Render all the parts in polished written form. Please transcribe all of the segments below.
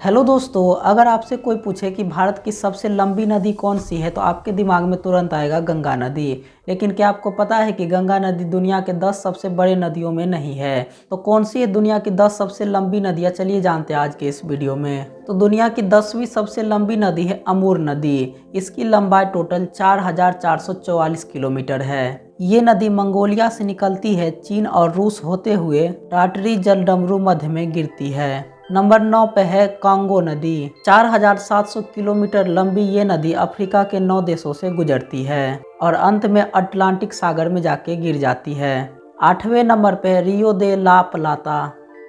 Hello दोस्तों, अगर आपसे कोई पूछे कि भारत की सबसे लंबी नदी कौन सी है तो आपके दिमाग में तुरंत आएगा गंगा नदी। लेकिन क्या आपको पता है कि गंगा नदी दुनिया के 10 सबसे बड़े नदियों में नहीं है। तो कौन सी है दुनिया की 10 सबसे लंबी नदियाँ, चलिए जानते हैं आज के इस वीडियो में। तो दुनिया की 10वीं सबसे लंबी नदी है अमूर नदी। इसकी लंबाई टोटल 4444 किलोमीटर है। ये नदी मंगोलिया से निकलती है, चीन और रूस होते हुए टाटरी जलडमरू मध्य में गिरती है। नंबर 9 पे है कांगो नदी। 4700 किलोमीटर लंबी ये नदी अफ्रीका के 9 देशों से गुजरती है और अंत में अटलांटिक सागर में जाके गिर जाती है। 8वें नंबर पे है रियो दे ला प्लाता।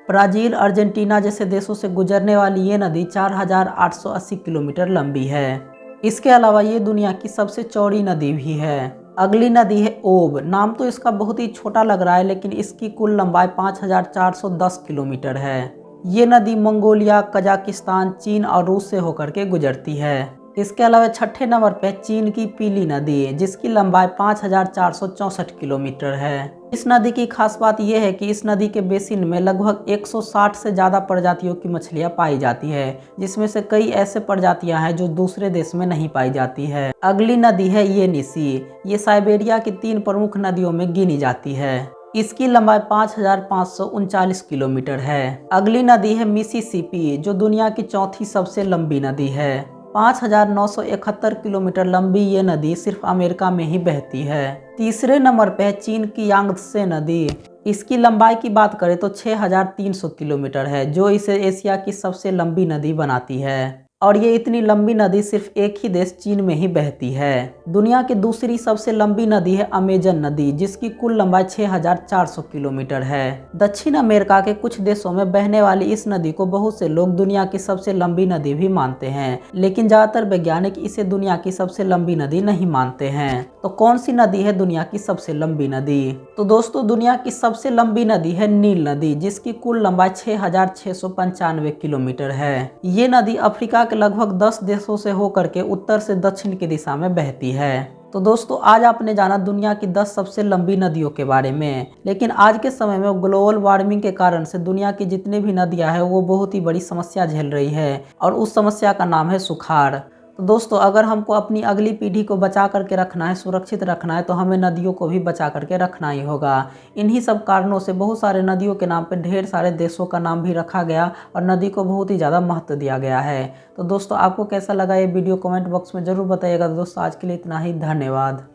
ब्राज़ील, अर्जेंटीना जैसे देशों से गुजरने वाली ये नदी 4880 किलोमीटर लंबी है। इसके अलावा ये दुनिया की सबसे चौड़ी नदी भी है। अगली नदी है ओब। नाम तो इसका बहुत ही छोटा लग रहा है, लेकिन इसकी कुल लंबाई 5410 किलोमीटर है। ये नदी मंगोलिया, कजाकिस्तान, चीन और रूस से होकर के गुजरती है। इसके अलावा छठे नंबर पे चीन की पीली नदी, जिसकी लंबाई 5464 किलोमीटर है। इस नदी की खास बात यह है कि इस नदी के बेसिन में लगभग 160 से ज़्यादा प्रजातियों की मछलियाँ पाई जाती है, जिसमें से कई ऐसे प्रजातियां हैं जो दूसरे देश में नहीं पाई जाती है। अगली नदी है येनिसी। ये साइबेरिया की 3 प्रमुख नदियों में गिनी जाती है। इसकी लंबाई 5539 किलोमीटर है। अगली नदी है मिसिसिपी, जो दुनिया की चौथी सबसे लंबी नदी है। 5971 किलोमीटर लंबी ये नदी सिर्फ अमेरिका में ही बहती है। तीसरे नंबर पे है चीन की यांगत्से नदी। इसकी लंबाई की बात करें तो 6300 किलोमीटर है, जो इसे एशिया की सबसे लंबी नदी बनाती है। और ये इतनी लंबी नदी सिर्फ एक ही देश चीन में ही बहती है। दुनिया की दूसरी सबसे लंबी नदी है अमेजन नदी, जिसकी कुल लंबाई 6400 किलोमीटर है। दक्षिण अमेरिका के कुछ देशों में बहने वाली इस नदी को बहुत से लोग दुनिया की सबसे लंबी नदी भी मानते हैं, लेकिन ज्यादातर वैज्ञानिक इसे दुनिया की सबसे लंबी नदी नहीं मानते हैं। तो कौन सी नदी है दुनिया की सबसे लंबी नदी? तो दोस्तों, दुनिया की सबसे लंबी नदी है नील नदी, जिसकी कुल लंबाई 6695 किलोमीटर है। ये नदी अफ्रीका के लगभग 10 देशों से होकर के उत्तर से दक्षिण की दिशा में बहती है। तो दोस्तों, आज आपने जाना दुनिया की 10 सबसे लंबी नदियों के बारे में। लेकिन आज के समय में ग्लोबल वार्मिंग के कारण से दुनिया की जितनी भी नदियां हैं वो बहुत ही बड़ी समस्या झेल रही है, और उस समस्या का नाम है सुखाड़। तो दोस्तों, अगर हमको अपनी अगली पीढ़ी को बचा करके रखना है, सुरक्षित रखना है, तो हमें नदियों को भी बचा करके रखना ही होगा। इन्हीं सब कारणों से बहुत सारे नदियों के नाम पे ढेर सारे देशों का नाम भी रखा गया और नदी को बहुत ही ज़्यादा महत्व दिया गया है। तो दोस्तों, आपको कैसा लगा ये वीडियो कमेंट बॉक्स में ज़रूर बताइएगा। दोस्तों, आज के लिए इतना ही, धन्यवाद।